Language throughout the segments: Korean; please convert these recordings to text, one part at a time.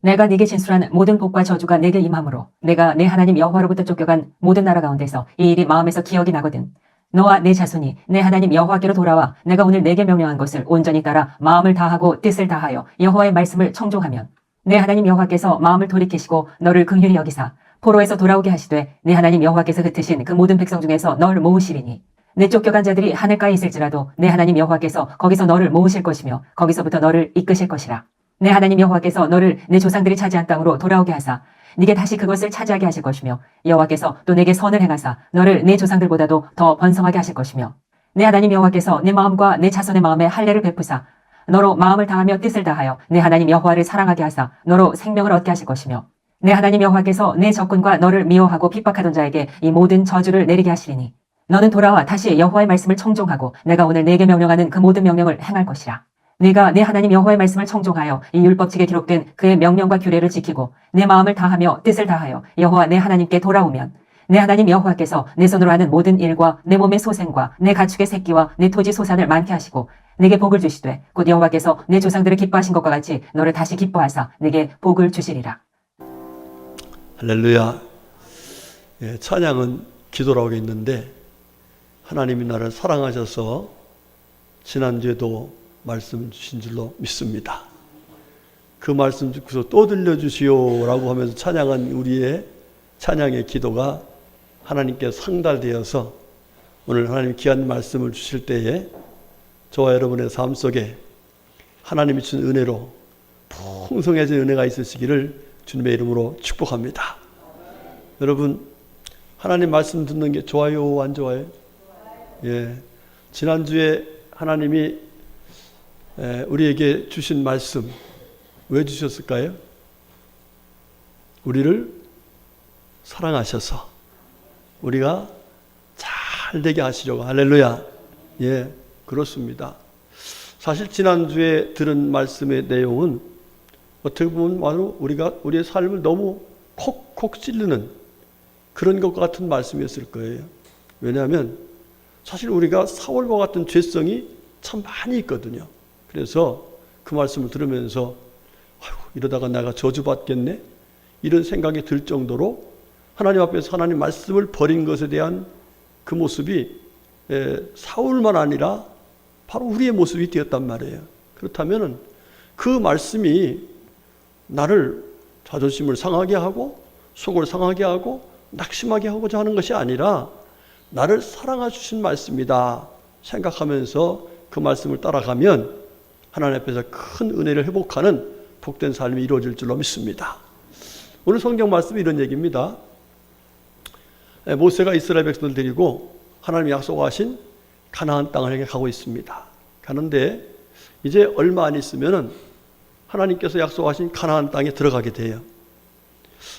내가 네게 진술한 모든 복과 저주가 내게 임함으로 내가 내 하나님 여호와로부터 쫓겨간 모든 나라 가운데서 이 일이 마음에서 기억이 나거든. 너와 내 자손이 내 하나님 여호와께로 돌아와 내가 오늘 내게 명령한 것을 온전히 따라 마음을 다하고 뜻을 다하여 여호와의 말씀을 청종하면 내 하나님 여호와께서 마음을 돌이키시고 너를 긍휼히 여기사 포로에서 돌아오게 하시되 내 하나님 여호와께서 흩으신 그 모든 백성 중에서 너를 모으시리니 내 쫓겨간 자들이 하늘가에 있을지라도 내 하나님 여호와께서 거기서 너를 모으실 것이며 거기서부터 너를 이끄실 것이라. 내 하나님 여호와께서 너를 내 조상들이 차지한 땅으로 돌아오게 하사 네게 다시 그것을 차지하게 하실 것이며 여호와께서 또 내게 선을 행하사 너를 내 조상들보다도 더 번성하게 하실 것이며 내 하나님 여호와께서 내 마음과 내 자손의 마음에 할례를 베푸사 너로 마음을 다하며 뜻을 다하여 내 하나님 여호와를 사랑하게 하사 너로 생명을 얻게 하실 것이며 내 하나님 여호와께서 내 적군과 너를 미워하고 핍박하던 자에게 이 모든 저주를 내리게 하시리니 너는 돌아와 다시 여호와의 말씀을 청종하고 내가 오늘 내게 명령하는 그 모든 명령을 행할 것이라. 네가 내 하나님 여호와의 말씀을 청종하여 이 율법책에 기록된 그의 명령과 규례를 지키고 내 마음을 다하며 뜻을 다하여 여호와 내 하나님께 돌아오면 내 하나님 여호와께서 내 손으로 하는 모든 일과 내 몸의 소생과 내 가축의 새끼와 내 토지 소산을 많게 하시고 내게 복을 주시되 곧 여호와께서 내 조상들을 기뻐하신 것과 같이 너를 다시 기뻐하사 내게 복을 주시리라. 할렐루야. 예, 찬양은 기도라고 있는데 하나님이 나를 사랑하셔서 지난주에도 말씀 주신 줄로 믿습니다. 그 말씀 듣고서 또 들려주시오 라고 하면서 찬양한 우리의 찬양의 기도가 하나님께 상달되어서 오늘 하나님 귀한 말씀을 주실 때에 저와 여러분의 삶 속에 하나님이 주신 은혜로 풍성해진 은혜가 있으시기를 주님의 이름으로 축복합니다. 여러분, 하나님 말씀 듣는 게 좋아요, 안 좋아요? 예, 지난주에 하나님이 우리에게 주신 말씀 왜 주셨을까요? 우리를 사랑하셔서 우리가 잘 되게 하시려고. 할렐루야. 예, 그렇습니다. 사실 지난주에 들은 말씀의 내용은 어떻게 보면 바로 우리의 삶을 너무 콕콕 찔르는 그런 것과 같은 말씀이었을 거예요. 왜냐하면 사실 우리가 사울과 같은 죄성이 참 많이 있거든요. 그래서 그 말씀을 들으면서 아이고, 이러다가 내가 저주받겠네? 이런 생각이 들 정도로 하나님 앞에서 하나님 말씀을 버린 것에 대한 그 모습이 사울만 아니라 바로 우리의 모습이 되었단 말이에요. 그렇다면 그 말씀이 나를 자존심을 상하게 하고 속을 상하게 하고 낙심하게 하고자 하는 것이 아니라 나를 사랑하시는 말씀이다 생각하면서 그 말씀을 따라가면 하나님 앞에서 큰 은혜를 회복하는 복된 삶이 이루어질 줄로 믿습니다. 오늘 성경 말씀이 이런 얘기입니다. 모세가 이스라엘 백성을 데리고 하나님이 약속하신 가나안 땅을 향해 가고 있습니다. 가는데 이제 얼마 안 있으면 하나님께서 약속하신 가나안 땅에 들어가게 돼요.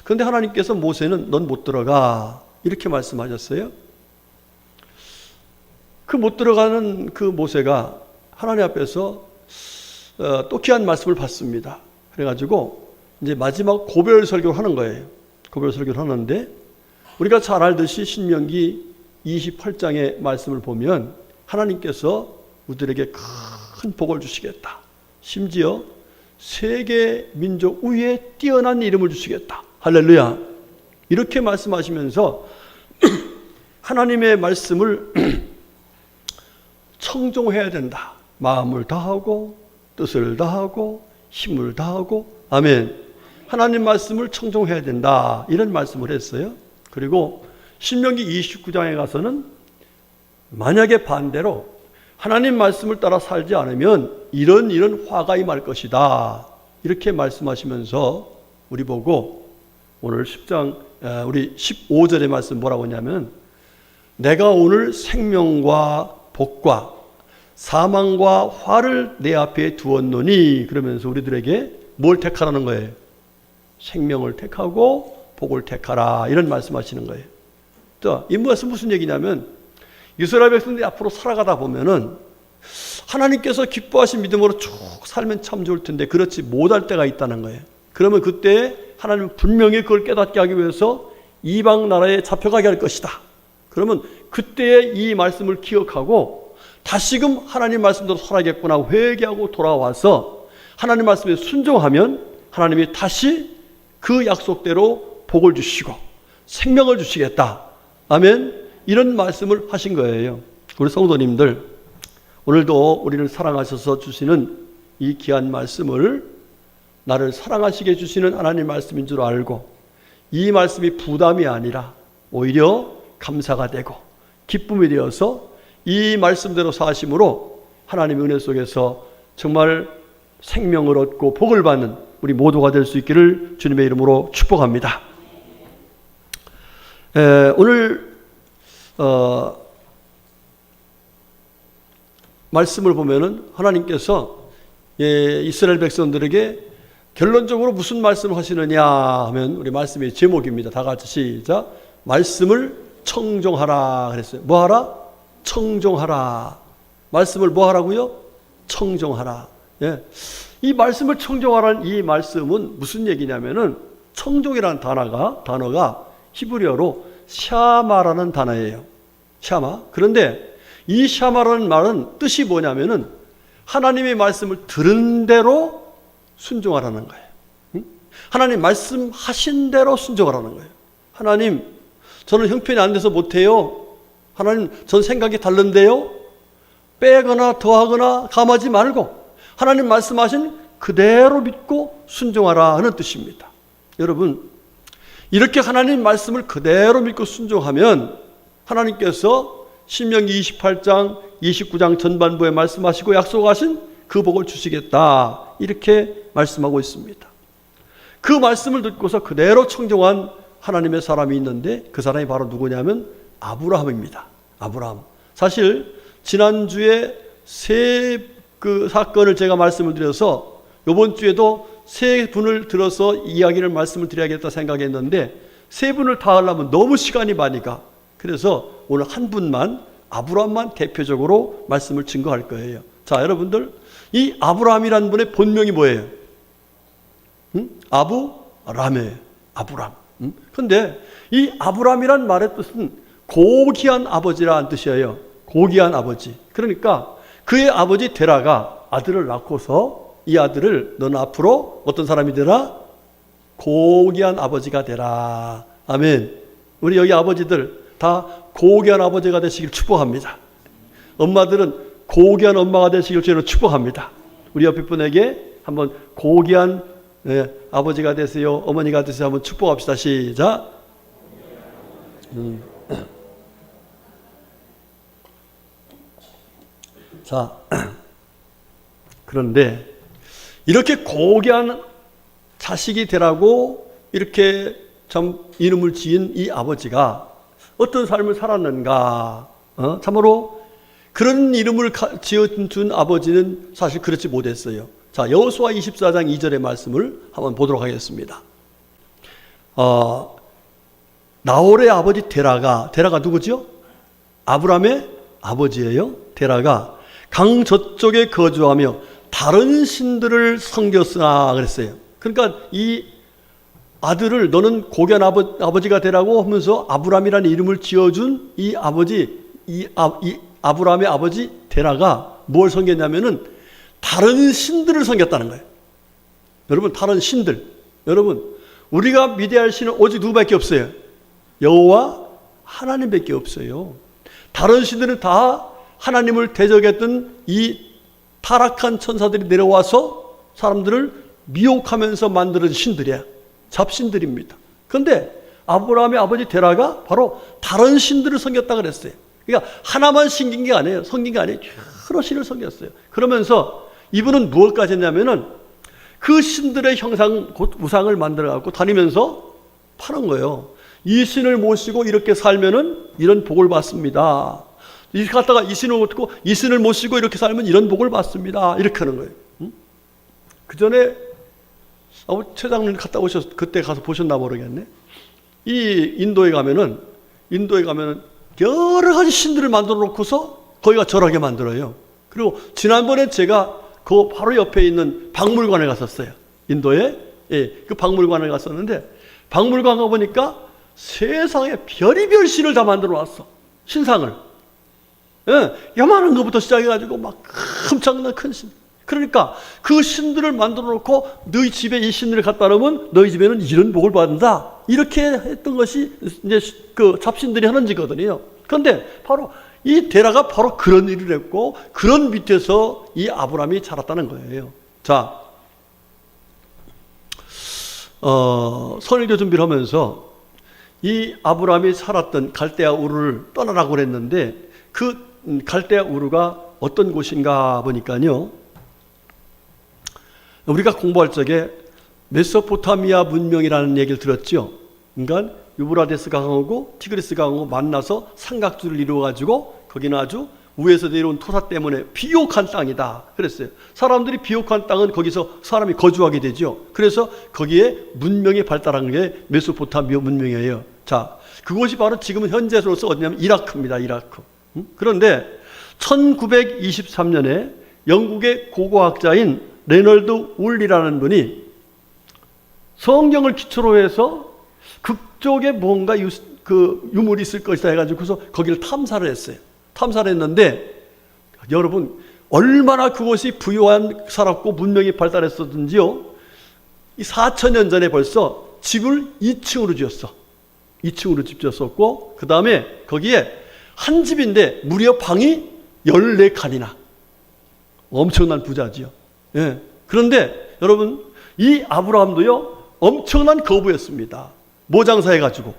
그런데 하나님께서 모세는 넌 못 들어가 이렇게 말씀하셨어요. 그 못 들어가는 그 모세가 하나님 앞에서 또 귀한 말씀을 받습니다. 그래가지고 이제 마지막 고별 설교를 하는 거예요. 고별 설교를 하는데 우리가 잘 알듯이 신명기 28장의 말씀을 보면 하나님께서 우리들에게 큰 복을 주시겠다. 심지어 세계 민족 위에 뛰어난 이름을 주시겠다. 할렐루야. 이렇게 말씀하시면서 하나님의 말씀을 청종해야 된다. 마음을 다하고 뜻을 다하고 힘을 다하고 아멘. 하나님 말씀을 청종해야 된다. 이런 말씀을 했어요. 그리고 신명기 29장에 가서는 만약에 반대로 하나님 말씀을 따라 살지 않으면 이런 화가 임할 것이다. 이렇게 말씀하시면서 우리 보고 오늘 10장 우리 15절의 말씀 뭐라고 하냐면 내가 오늘 생명과 복과 사망과 화를 내 앞에 두었노니 그러면서 우리들에게 뭘 택하라는 거예요? 생명을 택하고 복을 택하라 이런 말씀하시는 거예요. 자, 이 말씀 무슨 얘기냐면 이스라엘 백성들이 앞으로 살아가다 보면은 하나님께서 기뻐하신 믿음으로 쭉 살면 참 좋을 텐데 그렇지 못할 때가 있다는 거예요. 그러면 그때 하나님은 분명히 그걸 깨닫게 하기 위해서 이방 나라에 잡혀가게 할 것이다. 그러면 그때의 이 말씀을 기억하고 다시금 하나님 말씀대로 살아야겠구나 회개하고 돌아와서 하나님 말씀에 순종하면 하나님이 다시 그 약속대로 복을 주시고 생명을 주시겠다. 아멘. 이런 말씀을 하신 거예요. 우리 성도님들, 오늘도 우리를 사랑하셔서 주시는 이 귀한 말씀을 나를 사랑하시게 해주시는 하나님 말씀인 줄 알고 이 말씀이 부담이 아니라 오히려 감사가 되고 기쁨이 되어서 이 말씀대로 사심으로 하나님의 은혜 속에서 정말 생명을 얻고 복을 받는 우리 모두가 될 수 있기를 주님의 이름으로 축복합니다. 오늘 말씀을 보면은 하나님께서 이스라엘 백성들에게 결론적으로 무슨 말씀을 하시느냐 하면 우리 말씀의 제목입니다. 다 같이 시작. 말씀을 청종하라 그랬어요. 뭐 하라? 청종하라. 말씀을 뭐 하라고요? 청종하라. 예. 이 말씀을 청종하라는 이 말씀은 무슨 얘기냐면은 청종이라는 단어가 히브리어로 샤마라는 단어예요. 샤마. 그런데 이 샤마라는 말은 뜻이 뭐냐면은 하나님의 말씀을 들은 대로 순종하라는 거예요. 하나님 말씀하신 대로 순종하라는 거예요. 하나님, 저는 형편이 안 돼서 못해요. 하나님, 전 생각이 다른데요. 빼거나 더하거나 감하지 말고 하나님 말씀하신 그대로 믿고 순종하라 하는 뜻입니다. 여러분, 이렇게 하나님 말씀을 그대로 믿고 순종하면 하나님께서 신명기 28장, 29장 전반부에 말씀하시고 약속하신 그 복을 주시겠다. 이렇게 말씀하고 있습니다. 그 말씀을 듣고서 그대로 청종한 하나님의 사람이 있는데 그 사람이 바로 누구냐면 아브라함입니다. 아브라함. 사실 지난주에 세 사건을 제가 말씀을 드려서 이번 주에도 세 분을 들어서 이야기를 말씀을 드려야겠다 생각했는데 세 분을 다 하려면 너무 시간이 많이 가. 그래서 오늘 한 분만 아브라함만 대표적으로 말씀을 증거할 거예요. 자, 여러분들, 이 아브라함이라는 분의 본명이 뭐예요? 아브람이에요. 아브람. 그런데 이 아브람이란 말의 뜻은 고귀한 아버지라는 뜻이에요. 고귀한 아버지. 그러니까 그의 아버지 데라가 아들을 낳고서 이 아들을 너는 앞으로 어떤 사람이 되라? 고귀한 아버지가 되라. 아멘. 우리 여기 아버지들 다 고귀한 아버지가 되시길 축복합니다. 엄마들은 고귀한 엄마가 되시길 주로 축복합니다. 우리 옆에 분에게 한번 고귀한 아버지가 되세요, 어머니가 되세요 한번 축복합시다. 시작. 자, 그런데 이렇게 고귀한 자식이 되라고 이렇게 참 이름을 지은 이 아버지가 어떤 삶을 살았는가? 참으로 그런 이름을 지어준 아버지는 사실 그렇지 못했어요. 자, 여호수아 24장 2절의 말씀을 한번 보도록 하겠습니다. 나홀의 아버지 데라가 누구죠? 아브람의 아버지예요. 데라가 강 저쪽에 거주하며 다른 신들을 섬겼으나 그랬어요. 그러니까 이 아들을 너는 고귀한 아버지가 되라고 하면서 아브람이라는 이름을 지어준 이 아버지, 이 아브람의 아버지 데라가 뭘 섬겼냐면은 다른 신들을 섬겼다는 거예요. 여러분, 다른 신들. 여러분, 우리가 믿어야 할 신은 오직 누구밖에 없어요? 여호와 하나님밖에 없어요. 다른 신들은 다 하나님을 대적했던 이 타락한 천사들이 내려와서 사람들을 미혹하면서 만들어진 신들이야. 잡신들입니다. 그런데 아브라함의 아버지 데라가 바로 다른 신들을 섬겼다 그랬어요. 그러니까 하나만 섬긴 게 아니에요. 섬긴 게 아니에요. 여러 신을 섬겼어요. 그러면서 이분은 무엇까지 했냐면은 그 신들의 형상, 곧 우상을 만들어갖고 다니면서 파는 거예요. 이 신을 모시고 이렇게 살면은 이런 복을 받습니다. 이 갔다가 이 신을 모시고 이 신을 모시고 이렇게 살면 이런 복을 받습니다. 이렇게 하는 거예요. 그 전에 최 장로님 갔다 그때 가서 보셨나 모르겠네. 이 인도에 가면은 여러 가지 신들을 만들어 놓고서 거기가 절하게 만들어요. 그리고 지난번에 제가 그 바로 옆에 있는 박물관에 갔었어요. 인도에. 그 박물관에 갔었는데 박물관 가보니까 세상에 별의별 신을 다 만들어 놨어. 신상을. 요만한 것부터 시작해가지고 막 엄청난 큰 신. 그러니까 그 신들을 만들어 놓고 너희 집에 이 신들을 갖다 놓으면 너희 집에는 이런 복을 받는다. 이렇게 했던 것이 이제 그 잡신들이 하는 짓거든요. 그런데 바로 이 데라가 바로 그런 일을 했고 그런 밑에서 이 아브라함이 자랐다는 거예요. 자, 선일교 준비를 하면서 이 아브라함이 살았던 갈대아 우르를 떠나라고 그랬는데 그 갈대아 우르가 어떤 곳인가 보니까요. 우리가 공부할 적에 메소포타미아 문명이라는 얘기를 들었죠. 그러니까 유브라데스 강하고 티그리스 강하고 만나서 삼각주를 이루어가지고 거기는 아주 위에서 내려온 토사 때문에 비옥한 땅이다 그랬어요. 사람들이 비옥한 땅은 거기서 사람이 거주하게 되죠. 그래서 거기에 문명이 발달한 게 메소포타미아 문명이에요. 자, 그곳이 바로 지금 현재로서 어디냐면 이라크입니다. 이라크. 그런데 1923년에 영국의 고고학자인 레널드 울리라는 분이 성경을 기초로 해서 그쪽에 뭔가 유물이 있을 것이다 해가지고서 거기를 탐사를 했어요. 탐사를 했는데 여러분 얼마나 그곳이 부유한 살았고 문명이 발달했었는지요. 이 4,000년 전에 벌써 집을 2층으로 지었어. 2층으로 집 지었었고 그 다음에 거기에 한 집인데 무려 방이 14칸이나 엄청난 부자지요. 예. 그런데 여러분 이 아브라함도요 엄청난 거부였습니다. 모장사해가지고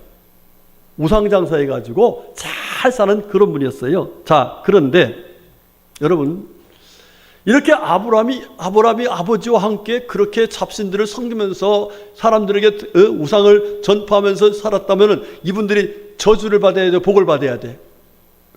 우상장사해가지고 잘 사는 그런 분이었어요. 자, 그런데 여러분 이렇게 아브라함이 아버지와 함께 그렇게 잡신들을 섬기면서 사람들에게 우상을 전파하면서 살았다면 이분들이 저주를 받아야 돼, 복을 받아야 돼.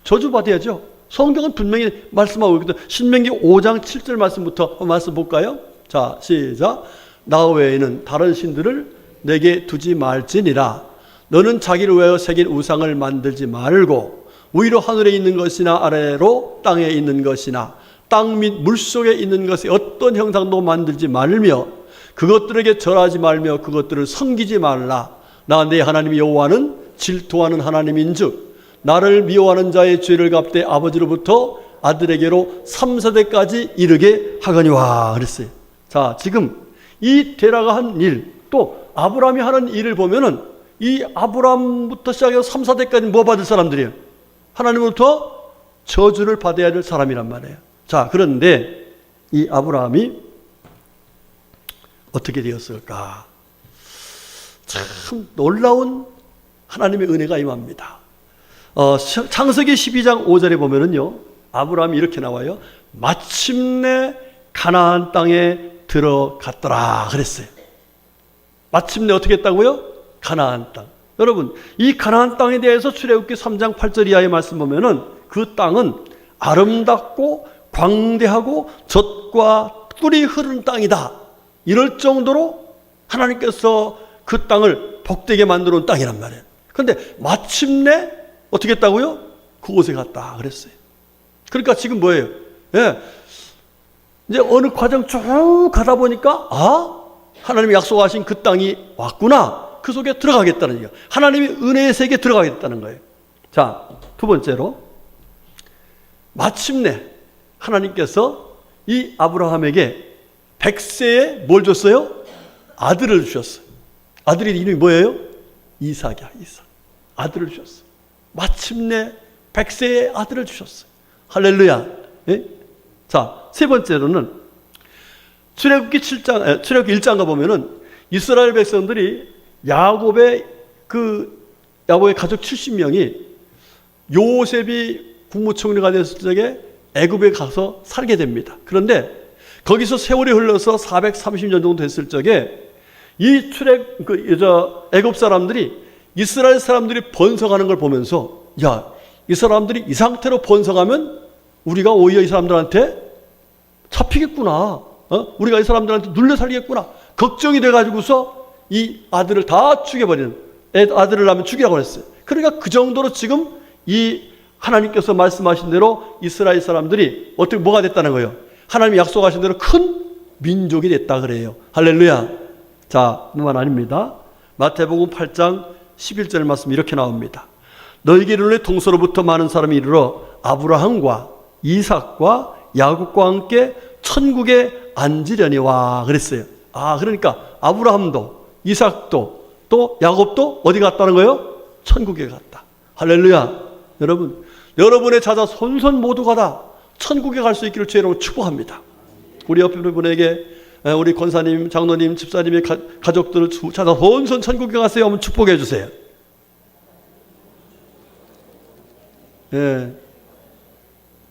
저주 받아야죠. 성경은 분명히 말씀하고 있거든. 신명기 5장 7절 말씀부터 말씀 볼까요? 자, 시작. 나 외에는 다른 신들을 내게 두지 말지니라. 너는 자기를 위하여 새긴 우상을 만들지 말고 위로 하늘에 있는 것이나 아래로 땅에 있는 것이나 땅 및 물속에 있는 것의 어떤 형상도 만들지 말며 그것들에게 절하지 말며 그것들을 섬기지 말라. 나 내 하나님 여호와는 질투하는 하나님인즉 나를 미워하는 자의 죄를 갚되 아버지로부터 아들에게로 3세대까지 이르게 하거니와 그랬어요. 자, 지금 이 데라가 한 일, 또 아브라함이 하는 일을 보면은 이 아브라함부터 시작해서 3세대까지 뭐 받을 사람들이에요? 하나님으로부터 저주를 받아야 될 사람이란 말이에요. 자, 그런데 이 아브라함이 어떻게 되었을까? 참 놀라운 하나님의 은혜가 임합니다. 창세기 12장 5절에 보면은요, 아브라함이 이렇게 나와요. 마침내 가나안 땅에 들어갔더라 그랬어요. 마침내 어떻게 했다고요? 가나안 땅. 여러분, 이 가나안 땅에 대해서 출애굽기 3장 8절 이하의 말씀 보면은 그 땅은 아름답고 광대하고 젖과 꿀이 흐르는 땅이다. 이럴 정도로 하나님께서 그 땅을 복되게 만들어 놓은 땅이란 말이에요. 그런데 마침내 어떻게 했다고요? 그곳에 갔다 그랬어요. 그러니까 지금 뭐예요? 예. 이제 어느 과정 쭉 가다 보니까 하나님이 약속하신 그 땅이 왔구나. 그 속에 들어가겠다는 얘기예요. 하나님이 은혜의 세계에 들어가겠다는 거예요. 자, 두 번째로 마침내 하나님께서 이 아브라함에게 100세에 뭘 줬어요? 아들을 주셨어요. 아들의 이름이 뭐예요? 이삭이야. 이삭. 아들을 주셨어요. 마침내 100세의 아들을 주셨어요. 할렐루야. 예? 자, 세 번째로는 출애굽기 1장 가보면은 이스라엘 백성들이 야곱의 가족 70명이 요셉이 국무총리가 됐을 적에 애굽에 가서 살게 됩니다. 그런데 거기서 세월이 흘러서 430년 정도 됐을 적에 이 애굽 사람들이 이스라엘 사람들이 번성하는 걸 보면서 이 사람들이 이 상태로 번성하면 우리가 오히려 이 사람들한테 잡히겠구나. 우리가 이 사람들한테 눌려 살리겠구나. 걱정이 돼가지고서 이 아들을 다 죽여버리는, 아들을 낳으면 죽이라고 했어요. 그러니까 그 정도로 지금 이 하나님께서 말씀하신 대로 이스라엘 사람들이 어떻게 뭐가 됐다는 거예요? 하나님이 약속하신 대로 큰 민족이 됐다 그래요. 할렐루야. 자, 뿐만 아닙니다. 마태복음 8장 11절 말씀 이렇게 나옵니다. 너희에게 이르노니 동서로부터 많은 사람이 이르러 아브라함과 이삭과 야곱과 함께 천국에 앉으려니와 그랬어요. 그러니까 아브라함도 이삭도 또 야곱도 어디 갔다는 거예요? 천국에 갔다. 할렐루야. 여러분의 자자 손손 모두가 다 천국에 갈 수 있기를 주의 이름으로 축복합니다. 우리 옆에 분에게 우리 권사님, 장로님, 집사님의 가족들을 자자 손손 천국에 가세요 하면 축복해 주세요.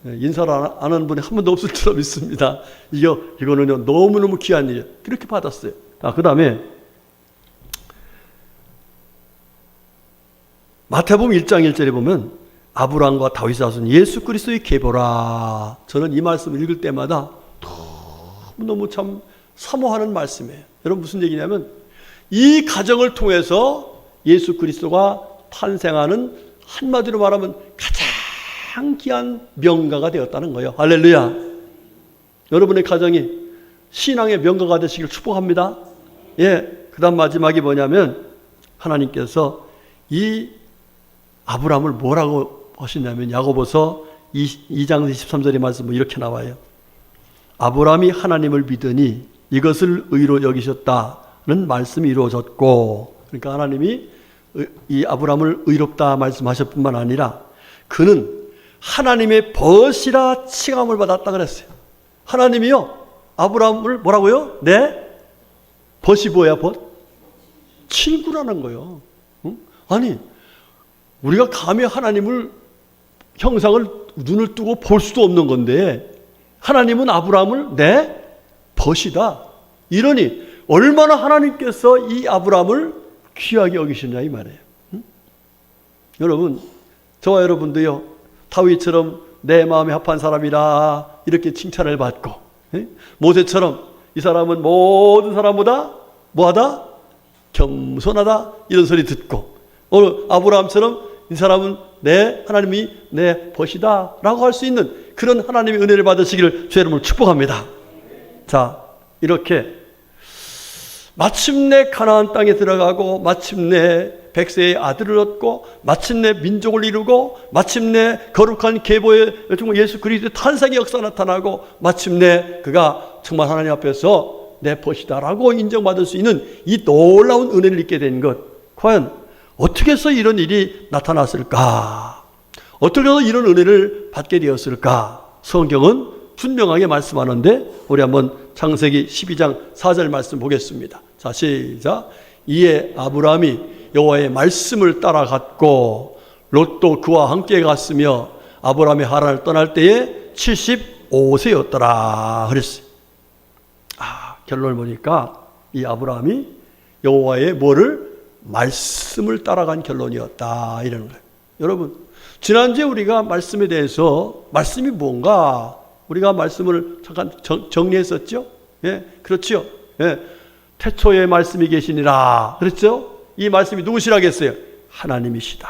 인사를 안 하는 분이 한 번도 없을 줄 믿습니다. 이거는요, 너무너무 귀한 일이에요. 그렇게 받았어요. 그 다음에, 마태복음 1장 1절에 보면, 아브라함과 다윗 자손 예수 그리스도의 계보라. 저는 이 말씀을 읽을 때마다 너무 참 사모하는 말씀이에요. 여러분, 무슨 얘기냐면, 이 가정을 통해서 예수 그리스도가 탄생하는, 한마디로 말하면 가장 귀한 명가가 되었다는 거예요. 할렐루야. 여러분의 가정이 신앙의 명가가 되시길 축복합니다. 그 다음 마지막이 뭐냐면 하나님께서 이 아브라함을 뭐라고 하시냐면 야고보서 2장 23절의 말씀 이렇게 나와요. 아브라함이 하나님을 믿으니 이것을 의로 여기셨다는 말씀이 이루어졌고, 그러니까 하나님이 이 아브라함을 의롭다 말씀하실 뿐만 아니라 그는 하나님의 벗이라 칭함을 받았다 그랬어요. 하나님이요, 아브라함을 뭐라고요? 벗이 뭐야, 벗? 친구라는 거예요. 아니, 우리가 감히 하나님을 형상을 눈을 뜨고 볼 수도 없는 건데 하나님은 아브라함을 내 벗이다. 이러니 얼마나 하나님께서 이 아브라함을 귀하게 여기시냐 이 말이에요. 여러분, 저와 여러분도요, 다윗처럼 내 마음에 합한 사람이라 이렇게 칭찬을 받고, 모세처럼 이 사람은 모든 사람보다 뭐하다? 겸손하다 이런 소리 듣고, 아브라함처럼 이 사람은 하나님이 내 벗이다 라고 할 수 있는 그런 하나님의 은혜를 받으시기를 주의 이름으로 축복합니다. 자, 이렇게 마침내 가나안 땅에 들어가고 마침내 백세의 아들을 얻고 마침내 민족을 이루고 마침내 거룩한 계보의 예수 그리스도의 탄생의 역사가 나타나고 마침내 그가 정말 하나님 앞에서 내 벗이다라고 인정받을 수 있는 이 놀라운 은혜를 입게 된 것, 과연 어떻게 해서 이런 일이 나타났을까? 어떻게 해서 이런 은혜를 받게 되었을까? 성경은 분명하게 말씀하는데 우리 한번 창세기 12장 4절 말씀 보겠습니다. 자, 시작. 이에 아브라함이 여호와의 말씀을 따라갔고 롯도 그와 함께 갔으며 아브라함이 하란을 떠날 때에 75세였더라 그랬어요. 결론을 보니까 이 아브라함이 여호와의 뭐를? 말씀을 따라간 결론이었다 이러는 거예요. 여러분, 지난주에 우리가 말씀에 대해서 말씀이 뭔가 우리가 말씀을 잠깐 정리했었죠? 그렇죠? 태초에 말씀이 계시니라 그랬죠? 이 말씀이 누구시라겠어요? 하나님이시다.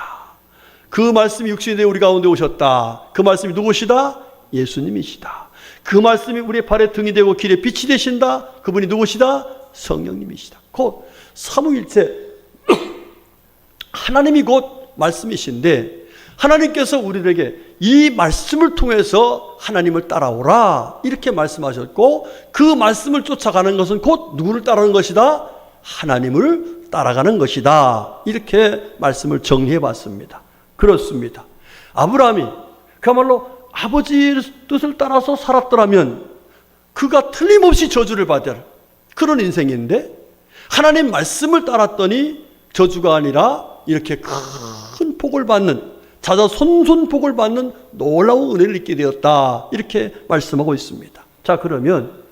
그 말씀이 육신이 되어 우리 가운데 오셨다. 그 말씀이 누구시다? 예수님이시다. 그 말씀이 우리의 발에 등이 되고 길에 빛이 되신다. 그분이 누구시다? 성령님이시다. 곧 삼위일체 하나님이 곧 말씀이신데 하나님께서 우리들에게 이 말씀을 통해서 하나님을 따라오라 이렇게 말씀하셨고, 그 말씀을 쫓아가는 것은 곧 누구를 따르는 것이다? 하나님을 따라가는 것이다. 이렇게 말씀을 정리해 봤습니다. 그렇습니다. 아브라함이 그야말로 아버지의 뜻을 따라서 살았더라면 그가 틀림없이 저주를 받을 그런 인생인데, 하나님 말씀을 따랐더니 저주가 아니라 이렇게 큰 복을 받는, 자자 손손 복을 받는 놀라운 은혜를 입게 되었다 이렇게 말씀하고 있습니다. 자, 그러면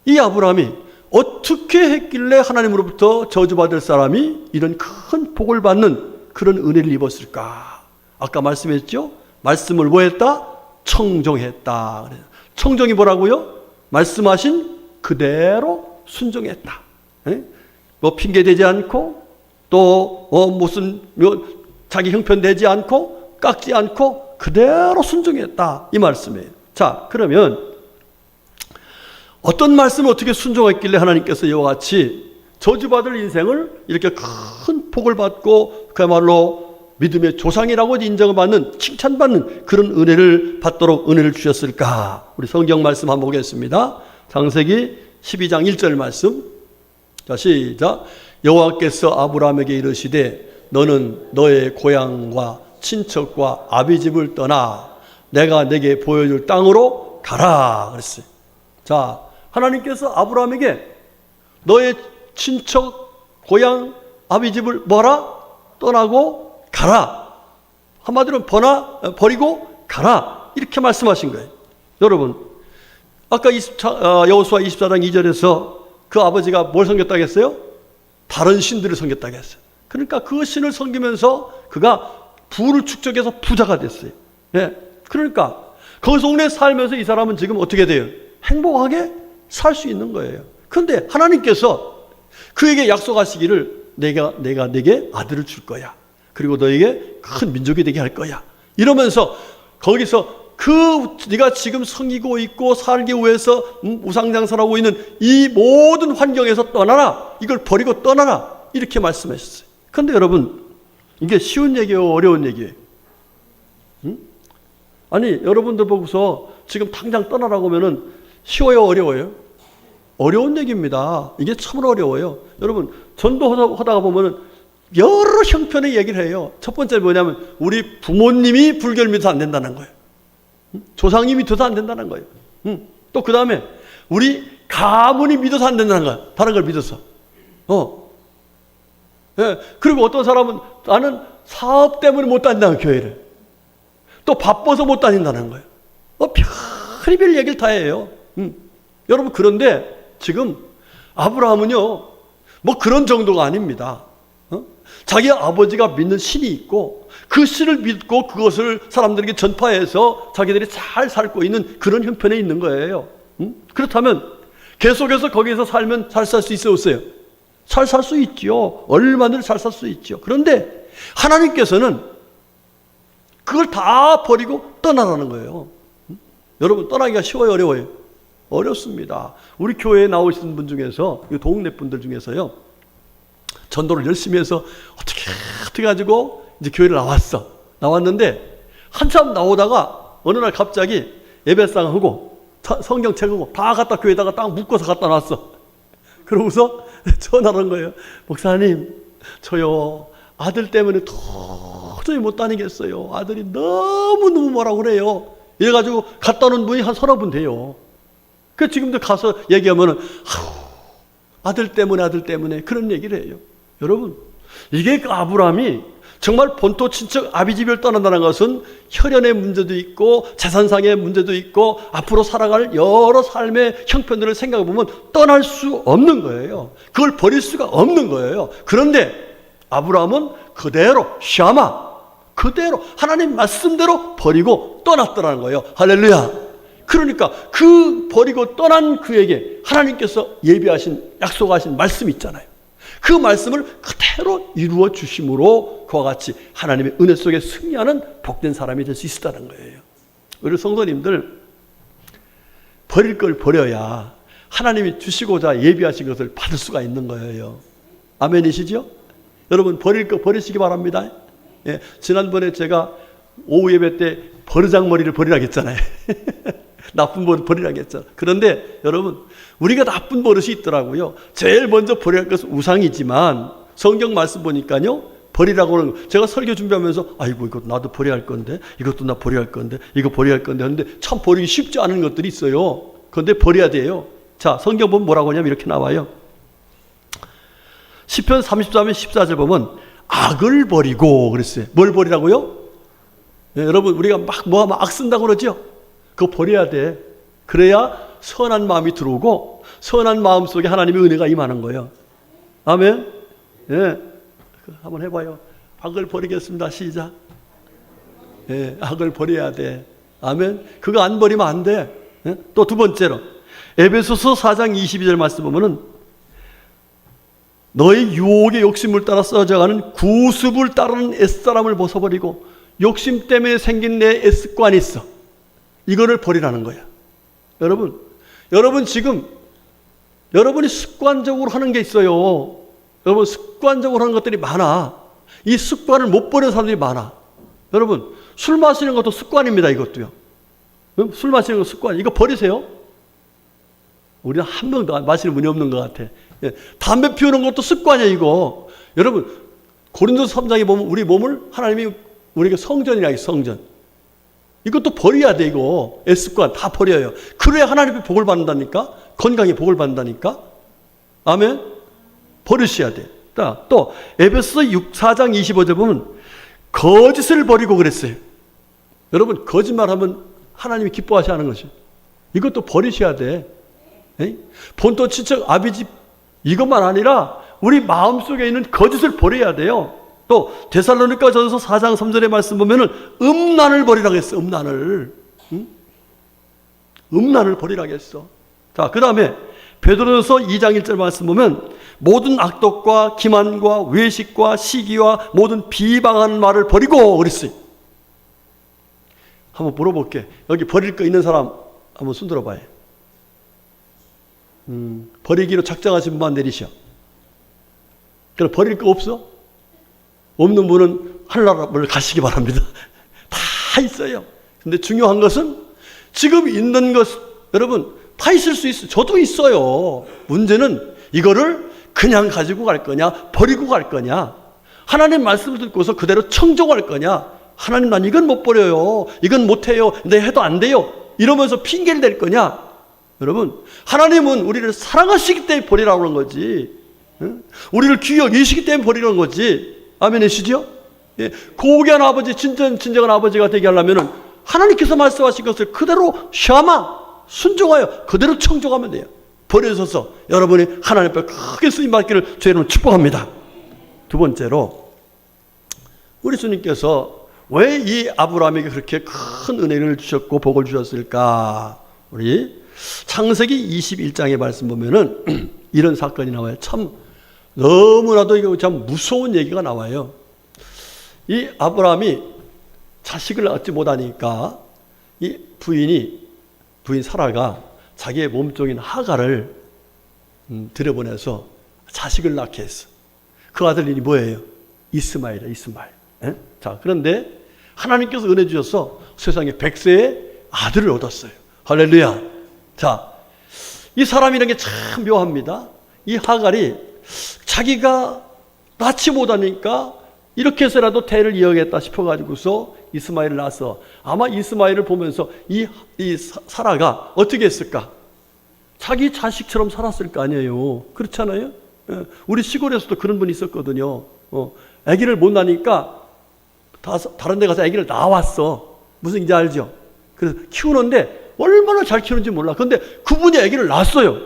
이 아브라함이 어떻게 했길래 하나님으로부터 저주받을 사람이 이런 큰 복을 받는 그런 은혜를 입었을까? 아까 말씀했죠? 말씀을 뭐 했다? 청종했다. 청종이 뭐라고요? 말씀하신 그대로 순종했다. 뭐 핑계대지 않고 또 무슨 자기 형편되지 않고 깎지 않고 그대로 순종했다 이 말씀이에요. 자, 그러면 어떤 말씀을 어떻게 순종했길래 하나님께서 이와 같이 저주받을 인생을 이렇게 큰 복을 받고 그야말로 믿음의 조상이라고 인정을 받는, 칭찬받는 그런 은혜를 받도록 은혜를 주셨을까? 우리 성경 말씀 한번 보겠습니다. 창세기 12장 1절 말씀. 자, 시작. 여호와께서 아브라함에게 이르시되 너는 너의 고향과 친척과 아비집을 떠나 내가 내게 보여줄 땅으로 가라 그랬어요. 자, 하나님께서 아브라함에게 너의 친척, 고향, 아비집을 뭐라? 떠나고 가라. 한마디로 버리고 가라. 이렇게 말씀하신 거예요. 여러분, 아까 여호수아 24장 2절에서 그 아버지가 뭘 섬겼다고 했어요? 다른 신들을 섬겼다고 했어요. 그러니까 그 신을 섬기면서 그가 부를 축적해서 부자가 됐어요. 예. 그러니까 그 동네 살면서 이 사람은 지금 어떻게 돼요? 행복하게 살 수 있는 거예요. 그런데 하나님께서 그에게 약속하시기를 내가 네게 아들을 줄 거야. 그리고 너에게 큰 민족이 되게 할 거야. 이러면서 거기서 네가 지금 섬기고 있고 살기 위해서 우상장사하고 있는 이 모든 환경에서 떠나라. 이걸 버리고 떠나라. 이렇게 말씀하셨어요. 그런데 여러분, 이게 쉬운 얘기예요? 어려운 얘기예요? 아니, 여러분들 보고서 지금 당장 떠나라고 하면은 쉬워요? 어려워요? 어려운 얘기입니다. 이게 참으로 어려워요. 여러분, 전도하다가 보면은 여러 형편의 얘기를 해요. 첫 번째 뭐냐면 우리 부모님이 불교를 믿어서 안 된다는 거예요. 조상이 믿어서 안 된다는 거예요. 또 그 다음에 우리 가문이 믿어서 안 된다는 거예요. 다른 걸 믿어서. 예. 그리고 어떤 사람은 나는 사업 때문에 못 다닌다는 교회를. 또 바빠서 못 다닌다는 거예요. 별의별 얘기를 다 해요. 여러분, 그런데 지금 아브라함은요, 뭐 그런 정도가 아닙니다. 자기 아버지가 믿는 신이 있고 그 신을 믿고 그것을 사람들에게 전파해서 자기들이 잘 살고 있는 그런 형편에 있는 거예요. 그렇다면 계속해서 거기서 살면 잘 살 수 있어요, 없어요? 잘 살 수 있죠. 얼마든지 잘 살 수 있죠. 그런데 하나님께서는 그걸 다 버리고 떠나라는 거예요. 여러분, 떠나기가 쉬워요, 어려워요? 어렵습니다. 우리 교회에 나오시는 분 중에서, 이 동네 분들 중에서요, 전도를 열심히 해서 어떻게 가지고 이제 교회를 나왔는데 한참 나오다가 어느 날 갑자기 예배상하고 성경책하고 다 갖다 교회에다가 딱 묶어서 갖다 놨어. 그러고서 전화를 한 거예요. 목사님, 저요 아들 때문에 도저히 못 다니겠어요. 아들이 너무너무 뭐라고 그래요. 이래가지고 갖다 놓은 분이 한 서너 분 돼요. 그 지금도 가서 얘기하면은 아들 때문에 그런 얘기를 해요. 여러분, 이게 그 아브라함이 정말 본토 친척 아비집을 떠난다는 것은 혈연의 문제도 있고 재산상의 문제도 있고 앞으로 살아갈 여러 삶의 형편들을 생각해 보면 떠날 수 없는 거예요. 그걸 버릴 수가 없는 거예요. 그런데 아브라함은 그대로 그대로 하나님 말씀대로 버리고 떠났더라는 거예요. 할렐루야. 그러니까 그 버리고 떠난 그에게 하나님께서 예비하신, 약속하신 말씀이 있잖아요. 그 말씀을 그대로 이루어 주심으로 그와 같이 하나님의 은혜 속에 승리하는 복된 사람이 될 수 있었다는 거예요. 우리 성도님들, 버릴 걸 버려야 하나님이 주시고자 예비하신 것을 받을 수가 있는 거예요. 아멘이시죠? 여러분, 버릴 거 버리시기 바랍니다. 예, 지난번에 제가 오후 예배 때 버르장머리를 버리라고 했잖아요. 나쁜 버릇 버리라고 했잖아요. 그런데 여러분, 우리가 나쁜 버릇이 있더라고요. 제일 먼저 버려야 할 것은 우상이지만 성경 말씀 보니까요, 버리라고 하는 거. 제가 설교 준비하면서 아이고 이것도 나도 버려야 할 건데, 이것도 나 버려야 할 건데, 이거 버려야 할 건데 하는데 참 버리기 쉽지 않은 것들이 있어요. 그런데 버려야 돼요. 자, 성경 보면 뭐라고 하냐면 이렇게 나와요. 시편 33편 14절 보면 악을 버리고 그랬어요. 뭘 버리라고요? 네, 여러분, 우리가 막 악 쓴다고 그러죠? 그거 버려야 돼. 그래야 선한 마음이 들어오고 선한 마음 속에 하나님의 은혜가 임하는 거예요. 아멘. 예, 한번 해봐요. 악을 버리겠습니다. 시작. 예, 악을 버려야 돼. 아멘. 그거 안 버리면 안 돼. 예? 또 두 번째로 에베소서 4장 22절 말씀 보면은 너의 유혹의 욕심을 따라 써져가는 구습을 따르는 옛사람을 벗어버리고 욕심 때문에 생긴 내 옛습관이 있어. 이거를 버리라는 거야. 여러분 지금 여러분이 습관적으로 하는 게 있어요. 여러분 습관적으로 하는 것들이 많아. 이 습관을 못 버리는 사람들이 많아. 여러분, 술 마시는 것도 습관입니다. 이것도요. 술 마시는 거 습관. 이거 버리세요. 우리는 한 명도 마시는 분이 없는 것 같아. 예. 담배 피우는 것도 습관이에요. 이거. 여러분, 고린도서 3장에 보면 우리 몸을 하나님이 우리에게 성전이라 해요. 성전. 이것도 버려야 돼. 이거 습관 다 버려요. 그래야 하나님의 복을 받는다니까. 건강에 복을 받는다니까. 아멘. 버리셔야 돼. 또 에베소서 4장 25절 보면 거짓을 버리고 그랬어요. 여러분, 거짓말하면 하나님이 기뻐하시 하는 것이. 이것도 버리셔야 돼. 에이? 본토 친척 아비집 이것만 아니라 우리 마음속에 있는 거짓을 버려야 돼요. 또 데살로니가전서 4장 3절의 말씀 보면은 음란을 버리라고 했어. 음란을. 응? 음란을 버리라고 했어. 자, 그 다음에 베드로전서 2장 1절 말씀 보면 모든 악독과 기만과 외식과 시기와 모든 비방하는 말을 버리고 그랬어요. 한번 물어볼게. 여기 버릴 거 있는 사람 한번 손 들어봐요. 버리기로 작정하신 분만 내리셔. 그럼 버릴 거 없어? 없는 분은 하늘나라를 가시기 바랍니다. 다 있어요. 근데 중요한 것은 지금 있는 것, 여러분, 다 있을 수 있어요. 저도 있어요. 문제는 이거를 그냥 가지고 갈 거냐, 버리고 갈 거냐, 하나님 말씀을 듣고서 그대로 청종할 거냐, 하나님 난 이건 못 버려요, 이건 못해요, 내 해도 안 돼요, 이러면서 핑계를 댈 거냐. 여러분, 하나님은 우리를 사랑하시기 때문에 버리라고 하는 거지. 우리를 귀히 여기시기 때문에 버리는 거지. 아멘이시죠? 예, 고귀한 아버지, 진정한 아버지가 되게 하려면 하나님께서 말씀하신 것을 그대로 샤마 순종하여 그대로 청종하면 돼요. 버려서서 여러분이 하나님 앞에 크게 쓰임받기를 주 여러분 축복합니다. 두 번째로, 우리 주님께서 왜 이 아브라함에게 그렇게 큰 은혜를 주셨고 복을 주셨을까? 우리 창세기 21장의 말씀 보면은 이런 사건이 나와요. 참 너무나도 이거 참 무서운 얘기가 나와요. 이 아브라함이 자식을 낳지 못하니까 이 부인 사라가 자기의 몸종인 하갈을 들여보내서 자식을 낳게 했어. 그 아들 이름이 뭐예요? 이스마엘이야. 이스마엘. 에? 자, 그런데 하나님께서 은혜 주셔서 세상에 100세의 아들을 얻었어요. 할렐루야. 자, 이 사람이라는 게 참 묘합니다. 이 하갈이 자기가 낳지 못하니까 이렇게 해서라도 대를 이어가겠다 싶어가지고서 이스마엘을 낳아서, 아마 이스마엘을 보면서 이 사라가 어떻게 했을까? 자기 자식처럼 살았을 거 아니에요. 그렇잖아요? 우리 시골에서도 그런 분이 있었거든요. 아기를 못 낳으니까 다른 데 가서 아기를 낳았어. 무슨 인지 알죠? 그래서 키우는데 얼마나 잘 키우는지 몰라. 근데 그분이 아기를 낳았어요.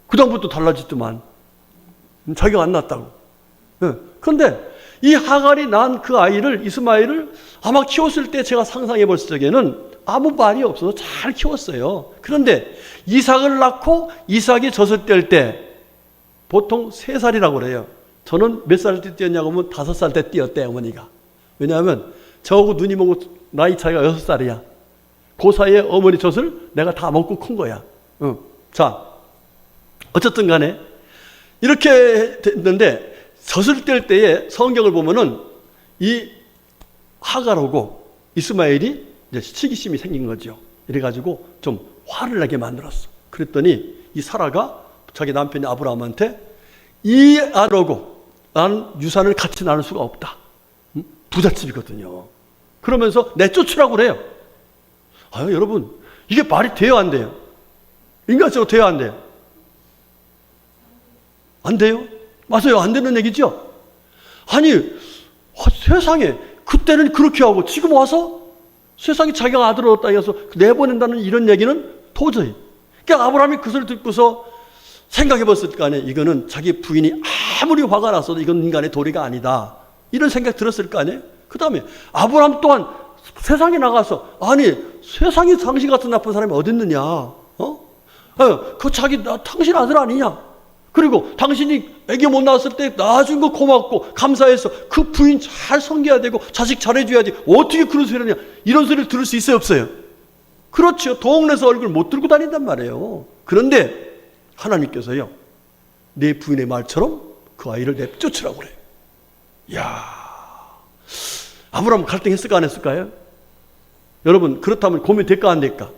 그 다음부터 달라지더만. 자기가 안 낳았다고. 그런데 이 하갈이 낳은 그 아이를, 이스마엘을 아마 키웠을 때 제가 상상해 볼 적에는 아무 말이 없어서 잘 키웠어요. 그런데 이삭을 낳고 이삭이 젖을 뗄 때 보통 3살이라고 그래요. 저는 몇 살 때 뛰었냐고 하면 5살 때 뛰었대, 어머니가. 왜냐하면 저하고 누님하고 나이 차이가 6살이야. 그 사이에 어머니 젖을 내가 다 먹고 큰 거야. 자, 어쨌든 간에 이렇게 됐는데 젖을 뗄 때에 성경을 보면은 이 하갈하고 이스마엘이 이제 시기심이 생긴 거죠. 이래가지고 좀 화를 나게 만들었어. 그랬더니 이 사라가 자기 남편이 아브라함한테 이 아들하고 나는 유산을 같이 나눌 수가 없다. 부잣집이거든요. 그러면서 내쫓으라고 그래요. 아유, 여러분, 이게 말이 돼요, 안 돼요? 인간적으로 돼요, 안 돼요? 안 돼요? 맞아요. 안 되는 얘기죠? 아니, 세상에, 그때는 그렇게 하고 지금 와서 세상에 자기가 아들을 얻었다 해서 내보낸다는 이런 얘기는 도저히. 그러니까 아브라함이 그 소리를 듣고서 생각해 봤을 거 아니에요. 이거는 자기 부인이 아무리 화가 났어도 이건 인간의 도리가 아니다. 이런 생각 들었을 거 아니에요? 그 다음에 아브라함 또한 세상에 나가서, 아니, 세상에 당신 같은 나쁜 사람이 어딨느냐? 당신 아들 아니냐? 그리고 당신이 애기 못 낳았을 때 낳아준 거 고맙고 감사해서 그 부인 잘 섬겨야 되고 자식 잘해줘야지. 어떻게 그런 소리를 하냐? 이런 소리를 들을 수 있어요, 없어요? 그렇죠. 동네에서 얼굴 못 들고 다닌단 말이에요. 그런데 하나님께서요, 내 부인의 말처럼 그 아이를 내쫓으라고 그래요. 이야, 아브라함 갈등했을까 안 했을까요? 여러분, 그렇다면 고민 될까 안 될까?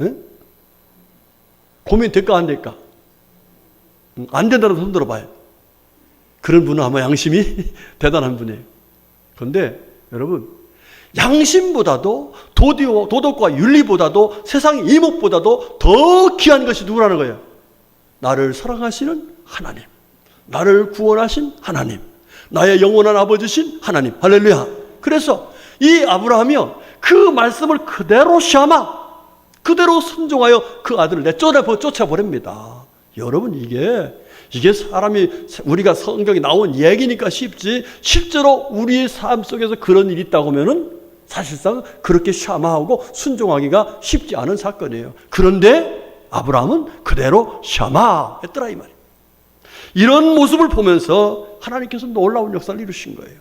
에? 고민 될까 안 될까? 안 된다는 손 들어봐요. 그런 분은 아마 양심이 대단한 분이에요. 그런데 여러분, 양심보다도 도덕과 윤리보다도 세상 이목보다도 더 귀한 것이 누구라는 거예요? 나를 사랑하시는 하나님, 나를 구원하신 하나님, 나의 영원한 아버지신 하나님. 할렐루야. 그래서 이 아브라함이요, 그 말씀을 그대로 샤마, 그대로 순종하여 그 아들을 쫓아버립니다. 여러분, 이게 사람이, 우리가 성경에 나온 얘기니까 쉽지, 실제로 우리의 삶 속에서 그런 일이 있다고 하면은 사실상 그렇게 샤마하고 순종하기가 쉽지 않은 사건이에요. 그런데 아브라함은 그대로 샤마했더라 이 말이에요. 이런 모습을 보면서 하나님께서 놀라운 역사를 이루신 거예요.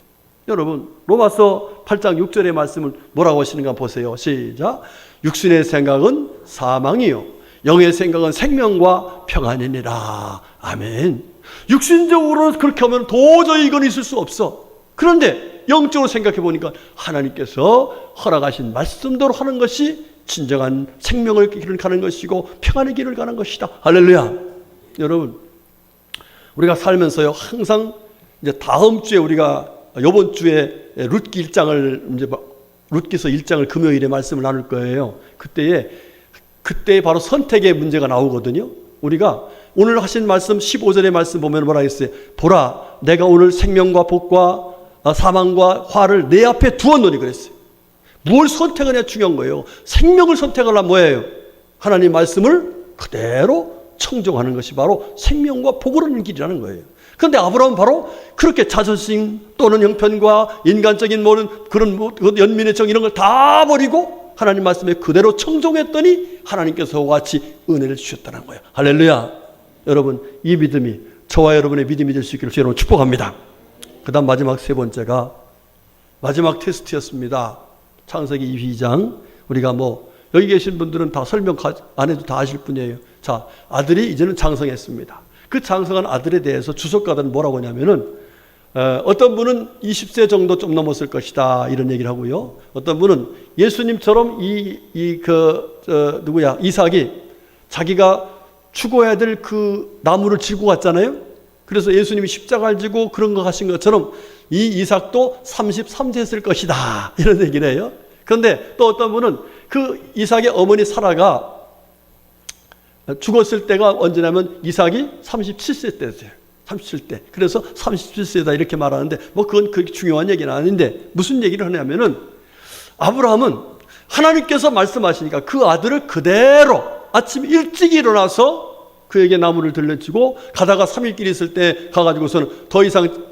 여러분, 로마서 8장 6절의 말씀을 뭐라고 하시는가 보세요. 시작. 육신의 생각은 사망이요 영의 생각은 생명과 평안이니라. 아멘. 육신적으로 그렇게 하면 도저히 이건 있을 수 없어. 그런데 영적으로 생각해 보니까 하나님께서 허락하신 말씀대로 하는 것이 진정한 생명의 길을 가는 것이고 평안의 길을 가는 것이다. 할렐루야. 여러분, 우리가 살면서요, 항상 이제 다음 주에 우리가 이번 주에 룻기 1장을 이제 룻기서 1장을 금요일에 말씀을 나눌 거예요. 그때 바로 선택의 문제가 나오거든요. 우리가 오늘 하신 말씀 15절의 말씀 보면 뭐라 했어요? 보라, 내가 오늘 생명과 복과 사망과 화를 내 앞에 두었노니 그랬어요. 뭘 선택하냐 중요한 거예요. 생명을 선택하려면 뭐예요? 하나님 말씀을 그대로 청종하는 것이 바로 생명과 복을 얻는 길이라는 거예요. 그런데 아브라함은 바로 그렇게 자존심 또는 형편과 인간적인 모든 그런 연민의 정 이런 걸 다 버리고 하나님 말씀에 그대로 청종했더니 하나님께서 같이 은혜를 주셨다는 거예요. 할렐루야. 여러분, 이 믿음이 저와 여러분의 믿음이 될 수 있기를 여러분 축복합니다. 그 다음 마지막 세 번째가 마지막 테스트였습니다. 창세기 22장. 우리가 여기 계신 분들은 다 설명 안 해도 다 아실 분이에요. 자, 아들이 이제는 장성했습니다. 그 장성한 아들에 대해서 주석가들은 뭐라고 하냐면은 어떤 분은 20세 정도 좀 넘었을 것이다 이런 얘기를 하고요. 어떤 분은 예수님처럼 이삭이 자기가 죽어야 될 그 나무를 지고 갔잖아요. 그래서 예수님이 십자가를 지고 그런 거 하신 것처럼 이 이삭도 33세 했을 것이다 이런 얘기를 해요. 그런데 또 어떤 분은 그 이삭의 어머니 사라가 죽었을 때가 언제냐면 이삭이 37세 때였어요. 37대. 그래서 37세다 이렇게 말하는데 그건 그렇게 중요한 얘기는 아닌데 무슨 얘기를 하냐면은 아브라함은 하나님께서 말씀하시니까 그 아들을 그대로 아침 일찍 일어나서 그에게 나무를 들려주고 가다가 3일길 있을 때 가가지고서는 더 이상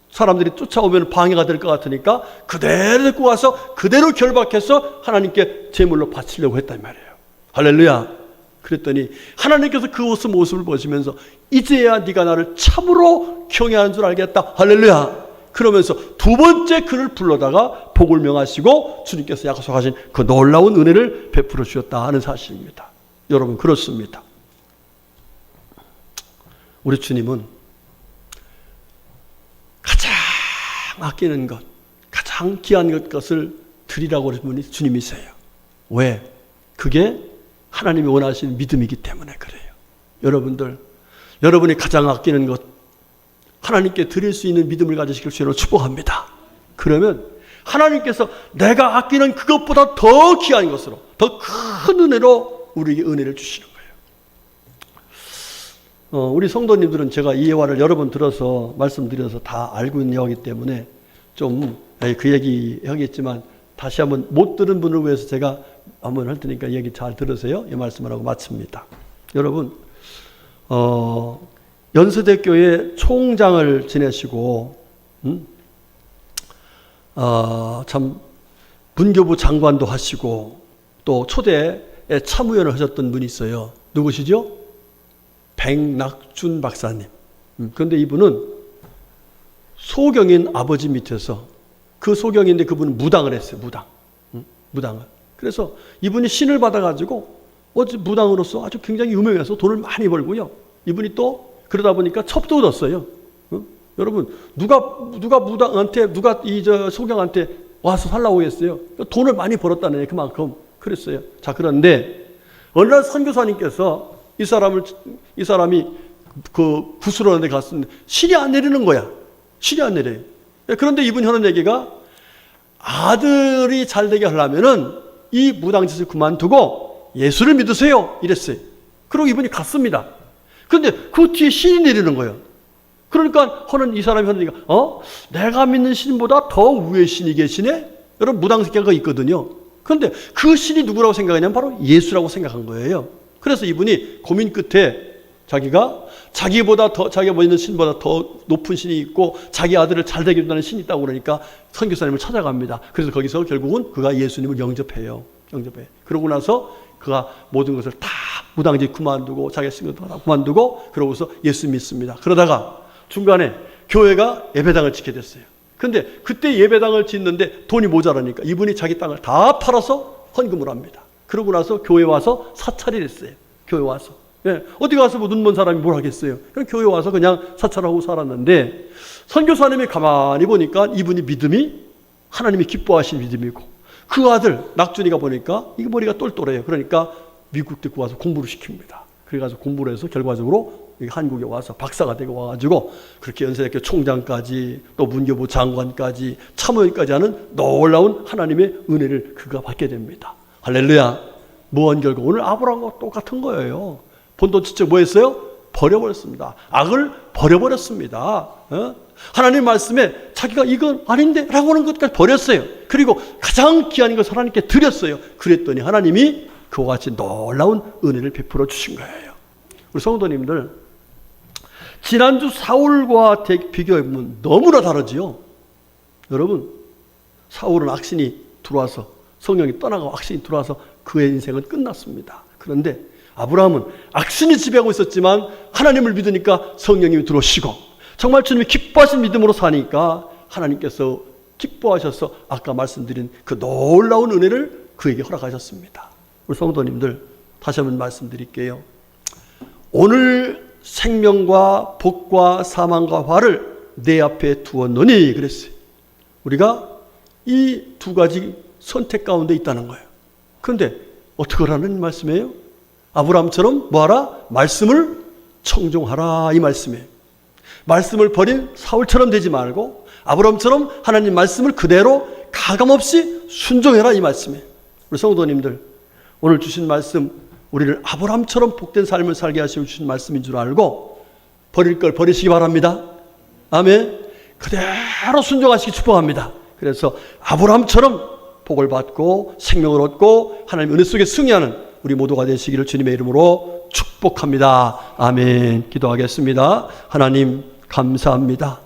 사람들이 쫓아오면 방해가 될 것 같으니까 그대로 데리고 와서 그대로 결박해서 하나님께 제물로 바치려고 했단 말이에요. 할렐루야. 그랬더니 하나님께서 그 모습을 보시면서 이제야 네가 나를 참으로 경외하는 줄 알겠다. 할렐루야. 그러면서 두 번째 그를 불러다가 복을 명하시고 주님께서 약속하신 그 놀라운 은혜를 베풀어 주셨다 하는 사실입니다. 여러분, 그렇습니다. 우리 주님은 가장 아끼는 것, 가장 귀한 것을 드리라고 하신 분이 주님이세요. 왜? 그게 하나님이 원하시는 믿음이기 때문에 그래요. 여러분들, 여러분이 가장 아끼는 것, 하나님께 드릴 수 있는 믿음을 가지시길 주로 축복합니다. 그러면 하나님께서 내가 아끼는 그것보다 더 귀한 것으로, 더 큰 은혜로 우리에게 은혜를 주시는 거예요. 우리 성도님들은 제가 이 예화를 여러 번 들어서 말씀드려서 다 알고 있는 예화이기 때문에 좀 그 얘기 하겠지만 다시 한번 못 들은 분을 위해서 제가 한번 할 테니까 얘기 잘 들으세요. 이 말씀을 하고 마칩니다. 여러분, 연세대교회 총장을 지내시고 참 문교부 장관도 하시고 또 초대에 참의원을 하셨던 분이 있어요. 누구시죠? 백낙준 박사님. 그런데 이분은 소경인 아버지 밑에서 그 소경인데 그분은 무당을 했어요. 무당을. 그래서 이분이 신을 받아가지고 무당으로서 아주 굉장히 유명해서 돈을 많이 벌고요. 이분이 또 그러다 보니까 첩도 얻었어요. 여러분, 누가 무당한테, 소경한테 와서 살라고 했어요? 돈을 많이 벌었다는 얘기, 그만큼. 그랬어요. 자, 그런데, 어느 날 선교사님께서 이 사람이 그 구슬하는 데 갔는데, 신이 안 내리는 거야. 신이 안 내려요. 그런데 이분이 하는 얘기가, 아들이 잘 되게 하려면은, 이 무당짓을 그만두고 예수를 믿으세요. 이랬어요. 그리고 이분이 갔습니다. 그런데 그 뒤에 신이 내리는 거예요. 그러니까 이 사람이 하는 얘기가, 내가 믿는 신보다 더 위에 신이 계시네? 여러분, 무당새끼가 있거든요. 그런데 그 신이 누구라고 생각하냐면 바로 예수라고 생각한 거예요. 그래서 이분이 고민 끝에 자기가 믿는 신보다 더 높은 신이 있고 자기 아들을 잘 되게 해준다는 신이 있다고 그러니까 선교사님을 찾아갑니다. 그래서 거기서 결국은 그가 예수님을 영접해요. 그러고 나서 그가 모든 것을 다 무당직 그만두고 자기 신경도 다 그만두고 그러고서 예수 믿습니다. 그러다가 중간에 교회가 예배당을 짓게 됐어요. 근데 그때 예배당을 짓는데 돈이 모자라니까 이분이 자기 땅을 다 팔아서 헌금을 합니다. 그러고 나서 교회 와서 사찰을 했어요. 교회 와서. 어디 가서 뭐 눈먼 사람이 뭘 하겠어요. 그냥 교회 와서 그냥 사찰하고 살았는데 선교사님이 가만히 보니까 이분이 믿음이 하나님이 기뻐하신 믿음이고 그 아들 낙준이가 보니까 이게 머리가 똘똘해요. 그러니까 미국 데리고 와서 공부를 시킵니다. 그래가지고 공부를 해서 결과적으로 한국에 와서 박사가 되고 와가지고 그렇게 연세대학교 총장까지 또 문교부 장관까지 참모연까지 하는 놀라운 하나님의 은혜를 그가 받게 됩니다. 할렐루야. 무언 결과 오늘 아브라함과 똑같은 거예요. 본토지체 뭐 했어요? 버려버렸습니다. 악을 버려버렸습니다. 하나님 말씀에 자기가 이건 아닌데 라고 하는 것까지 버렸어요. 그리고 가장 귀한 것을 하나님께 드렸어요. 그랬더니 하나님이 그와 같이 놀라운 은혜를 베풀어 주신 거예요. 우리 성도님들, 지난주 사울과 비교해보면 너무나 다르지요. 여러분, 사울은 악신이 들어와서 성령이 떠나고 악신이 들어와서 그의 인생은 끝났습니다. 그런데 아브라함은 악신이 지배하고 있었지만 하나님을 믿으니까 성령님이 들어오시고 정말 주님이 기뻐하신 믿음으로 사니까 하나님께서 기뻐하셔서 아까 말씀드린 그 놀라운 은혜를 그에게 허락하셨습니다. 우리 성도님들, 다시 한번 말씀드릴게요. 오늘 생명과 복과 사망과 화를 내 앞에 두었노니 그랬어요. 우리가 이 두 가지 선택 가운데 있다는 거예요. 그런데 어떻게 하라는 말씀이에요? 아브라함처럼 뭐하라? 말씀을 청종하라 이 말씀이에요. 말씀을 버린 사울처럼 되지 말고 아브라함처럼 하나님 말씀을 그대로 가감없이 순종해라 이 말씀이에요. 우리 성도님들, 오늘 주신 말씀 우리를 아브라함처럼 복된 삶을 살게 하시고 주신 말씀인 줄 알고 버릴 걸 버리시기 바랍니다. 아멘. 그대로 순종하시기 축복합니다. 그래서 아브라함처럼 복을 받고 생명을 얻고 하나님 은혜 속에 승리하는 우리 모두가 되시기를 주님의 이름으로 축복합니다. 아멘. 기도하겠습니다. 하나님 감사합니다.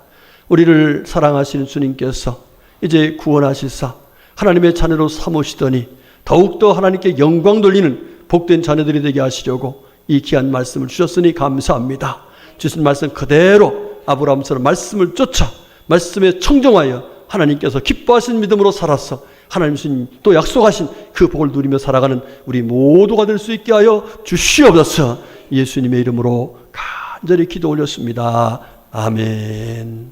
우리를 사랑하시는 주님께서 이제 구원하시사 하나님의 자녀로 삼으시더니 더욱더 하나님께 영광 돌리는 복된 자녀들이 되게 하시려고 이 귀한 말씀을 주셨으니 감사합니다. 주신 말씀 그대로 아브라함처럼 말씀을 쫓아 말씀에 청종하여 하나님께서 기뻐하신 믿음으로 살아서 하나님 또 약속하신 그 복을 누리며 살아가는 우리 모두가 될 수 있게 하여 주시옵소서. 예수님의 이름으로 간절히 기도 올렸습니다. 아멘.